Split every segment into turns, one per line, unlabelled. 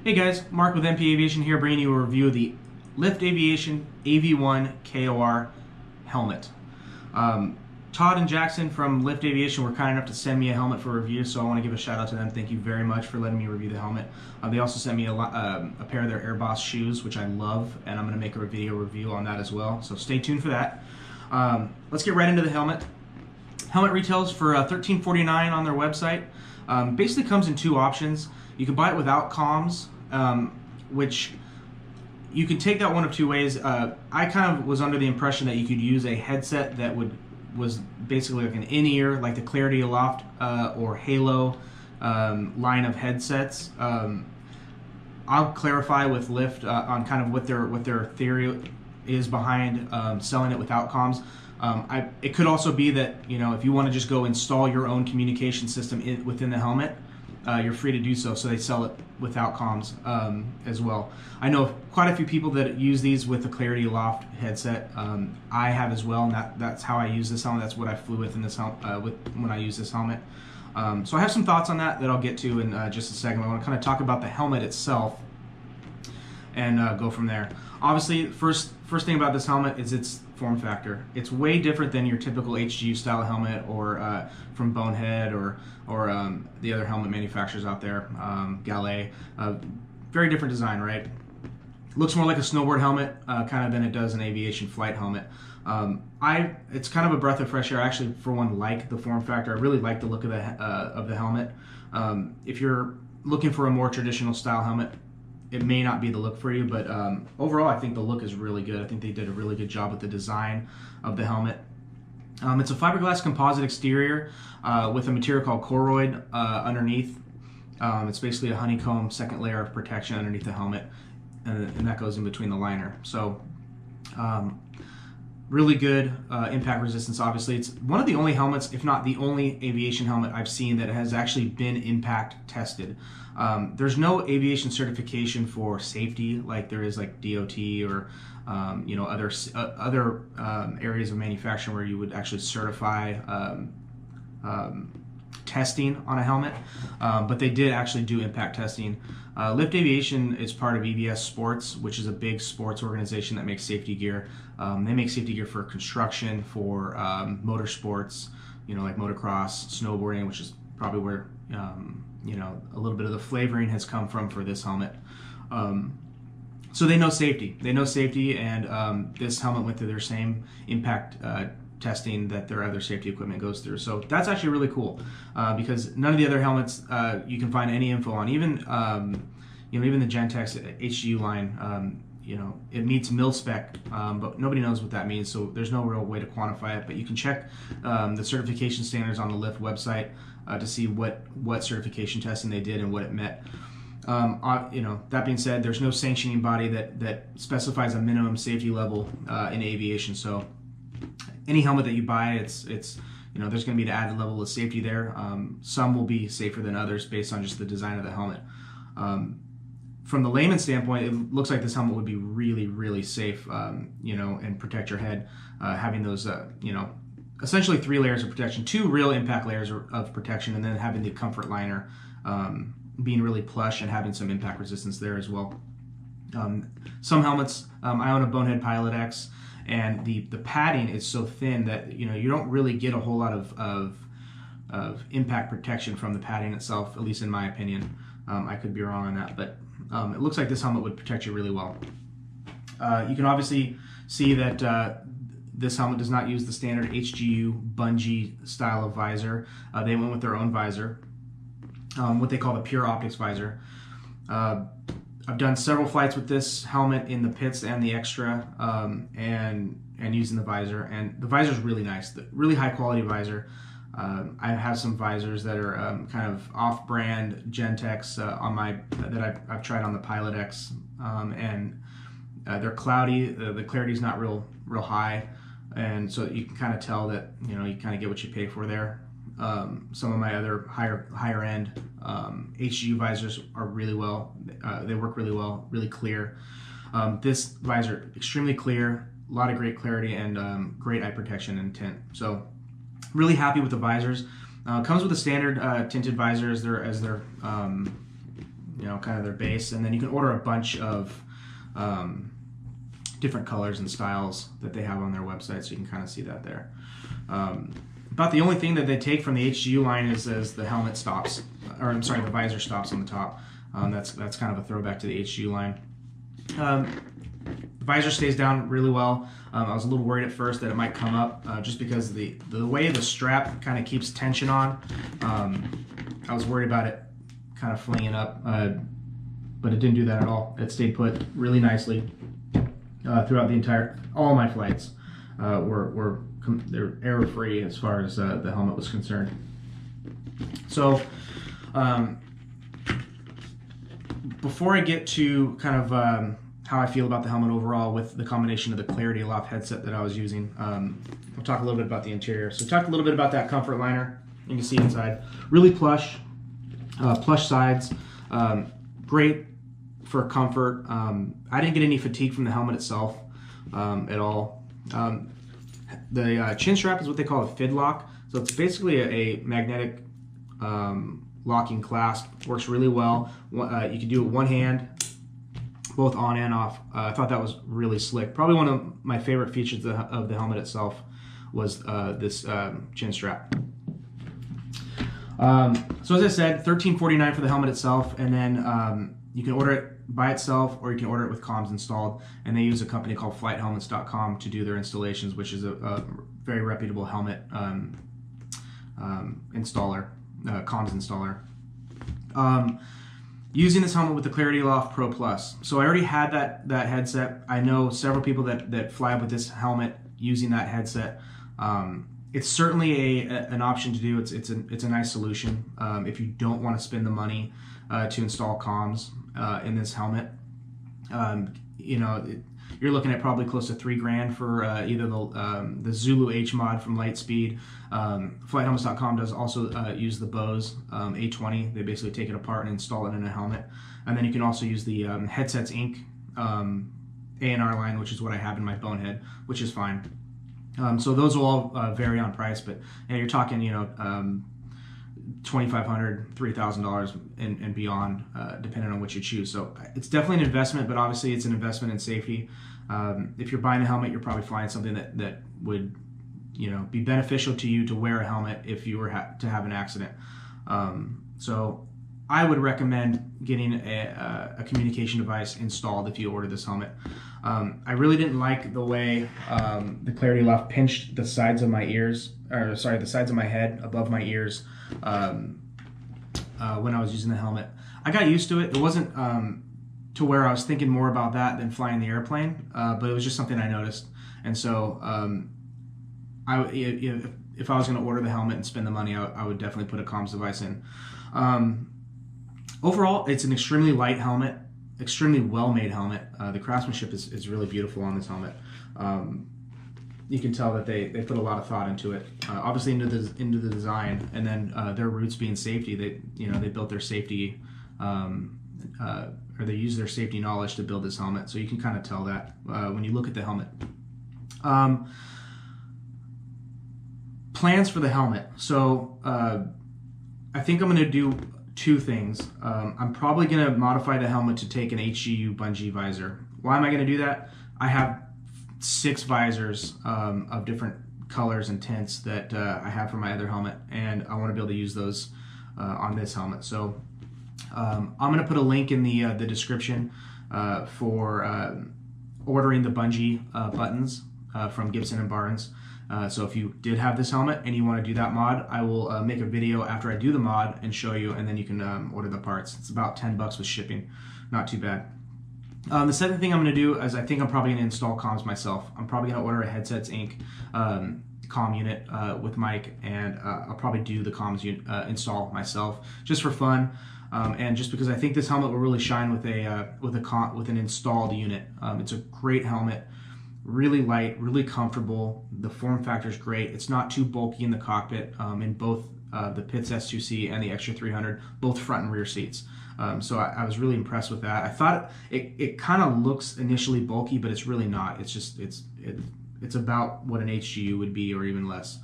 Hey guys, Mark with MP Aviation here, bringing you a review of the LIFT Aviation AV-1 KOR Helmet. Todd and Jackson from LIFT Aviation were kind enough to send me a helmet for review, so I want to give a shout out to them. Thank you very much for letting me review the helmet. They also sent me a pair of their Air Boss shoes, which I love, and I'm going to make a video review on that as well, so stay tuned for that. Let's get right into the helmet. Helmet retails for $13.49 on their website. Basically comes in two options. You can buy it without comms, which you can take that one of two ways. I kind of was under the impression that you could use a headset that was basically like an in-ear, like the Clarity Aloft or Halo line of headsets. I'll clarify with LIFT on kind of what their theory is behind selling it without comms. It could also be that, you know, if you want to just go install your own communication system within the helmet, you're free to do so. So they sell it without comms as well. I know quite a few people that use these with the Clarity Aloft headset. I have as well, and that's how I use this helmet. That's what I flew with in this when I use this helmet. So I have some thoughts on that I'll get to in just a second. I want to kind of talk about the helmet itself and go from there. Obviously, first thing about this helmet is its form factor. It's way different than your typical HGU style helmet or from Bonehead or the other helmet manufacturers out there, Gallet. Very different design, right? Looks more like a snowboard helmet kind of than it does an aviation flight helmet. It's kind of a breath of fresh air. I actually, for one, like the form factor. I really like the look of the helmet. If you're looking for a more traditional style helmet, it may not be the look for you, but overall I think the look is really good. I think they did a really good job with the design of the helmet. It's a fiberglass composite exterior with a material called Koroyd underneath. It's basically a honeycomb second layer of protection underneath the helmet, and that goes in between the liner. So really good impact resistance. Obviously, it's one of the only helmets, if not the only aviation helmet I've seen that has actually been impact tested. There's no aviation certification for safety like there is like DOT or you know, other areas of manufacturing where you would actually certify testing on a helmet, but they did actually do impact testing. LIFT Aviation is part of EBS Sports, which is a big sports organization that makes safety gear. They make safety gear for construction, for motorsports, you know, like motocross, snowboarding, which is probably where you know, a little bit of the flavoring has come from for this helmet. So they know safety. They know safety, and this helmet went through their same impact testing that their other safety equipment goes through. So that's actually really cool because none of the other helmets you can find any info on. Even you know, even the Gentex HGU line, you know, it meets mil spec, but nobody knows what that means. So there's no real way to quantify it. But you can check the certification standards on the LIFT website to see what certification testing they did and what it met. You know, that being said, there's no sanctioning body that specifies a minimum safety level in aviation. So any helmet that you buy, it's you know, there's going to be an added level of safety there. Some will be safer than others based on just the design of the helmet. From the layman standpoint, it looks like this helmet would be really, really safe, you know, and protect your head, having those, you know, essentially 3 layers of protection, 2 real impact layers of protection, and then having the comfort liner being really plush and having some impact resistance there as well. Some helmets, I own a Bonehead Pilot X, and the padding is so thin that, you know, you don't really get a whole lot of impact protection from the padding itself, at least in my opinion. I could be wrong on that, but it looks like this helmet would protect you really well. You can obviously see that this helmet does not use the standard HGU bungee style of visor. They went with their own visor, what they call the pure optics visor. I've done several flights with this helmet in the pits and the extra, and using the visor, and the visor is really nice, really high quality visor. I have some visors that are kind of off-brand Gentex that I've tried on the Pilot X, and they're cloudy. The clarity is not real high, and so you can kind of tell that, you know, you kind of get what you pay for there. Some of my other higher end HGU visors are really well. They work really well, really clear. This visor, extremely clear, a lot of great clarity, and great eye protection and tint. So really happy with the visors. Comes with a standard tinted visor as their kind of their base, and then you can order a bunch of different colors and styles that they have on their website, so you can kind of see that there. About the only thing that they take from the HGU line is the helmet stops, or I'm sorry, the visor stops on the top. That's kind of a throwback to the HGU line. The visor stays down really well. I was a little worried at first that it might come up just because the way the strap kind of keeps tension on. I was worried about it kind of flinging up, but it didn't do that at all. It stayed put really nicely throughout all my flights. They're error-free as far as the helmet was concerned. So before I get to kind of how I feel about the helmet overall with the combination of the Clarity Aloft headset that I was using, I'll talk a little bit about the interior. So talk a little bit about that comfort liner. You can see inside, really plush sides, great for comfort. I didn't get any fatigue from the helmet itself at all. The chin strap is what they call a fid lock. So it's basically a magnetic locking clasp. Works really well. You can do it one hand, both on and off. I thought that was really slick. Probably one of my favorite features of the helmet itself was this chin strap. So as I said, $13.49 for the helmet itself, and then you can order it by itself, or you can order it with comms installed, and they use a company called flighthelmets.com to do their installations, which is a very reputable helmet installer, comms installer. Using this helmet with the Clarity Aloft Pro Plus. So I already had that headset. I know several people that fly with this helmet using that headset. It's certainly an option to do. It's a nice solution if you don't want to spend the money to install comms in this helmet. You're looking at probably close to $3,000 for either the Zulu H mod from Lightspeed. FlightHelmets.com does also use the Bose A20. They basically take it apart and install it in a helmet. And then you can also use the Headsets Inc. A&R line, which is what I have in my Bonehead, which is fine. So those will all vary on price, but you're talking, $2,500, $3,000 and beyond, depending on what you choose. So it's definitely an investment, but obviously it's an investment in safety. If you're buying a helmet, you're probably flying something that would, be beneficial to you to wear a helmet if you were to have an accident. So I would recommend getting a communication device installed if you order this helmet. I really didn't like the way the Clarity Aloft pinched the sides of my ears, the sides of my head above my ears when I was using the helmet. I got used to it. It wasn't to where I was thinking more about that than flying the airplane, but it was just something I noticed. And so if I was going to order the helmet and spend the money, I would definitely put a comms device in. Overall, it's an extremely light helmet, extremely well-made helmet. The craftsmanship is really beautiful on this helmet. You can tell that they put a lot of thought into it, obviously into the design, and then their roots being safety. They built their safety, or they use their safety knowledge to build this helmet. So you can kind of tell that when you look at the helmet. Plans for the helmet. So I think I'm going to do two things. I'm probably going to modify the helmet to take an HGU bungee visor. Why am I going to do that? I have 6 visors of different colors and tints that I have for my other helmet, and I want to be able to use those on this helmet. So I'm going to put a link in the description for ordering the bungee buttons from Gibson and Barnes. So if you did have this helmet and you want to do that mod, I will make a video after I do the mod and show you, and then you can order the parts. It's about $10 with shipping, not too bad. The second thing I'm going to do is I think I'm probably going to install comms myself. I'm probably going to order a Headsets Inc. Comm unit with mic, and I'll probably do the comms install myself just for fun, and just because I think this helmet will really shine with an installed unit. It's a great helmet. Really light, really comfortable. The form factor is great. It's not too bulky in the cockpit in both the Pitts S2C and the Extra 300, both front and rear seats. So I was really impressed with that. I thought it kind of looks initially bulky, but it's really not. It's just it's about what an HGU would be, or even less.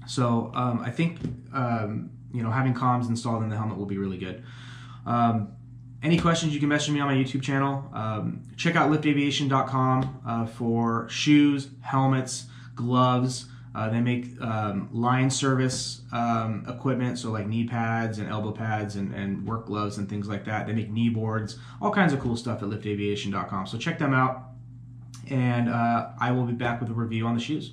So I think having comms installed in the helmet will be really good. Any questions, you can message me on my YouTube channel. Check out liftaviation.com for shoes, helmets, gloves. They make line service equipment, so like knee pads and elbow pads and work gloves and things like that. They make knee boards, all kinds of cool stuff at liftaviation.com. So check them out, and I will be back with a review on the shoes.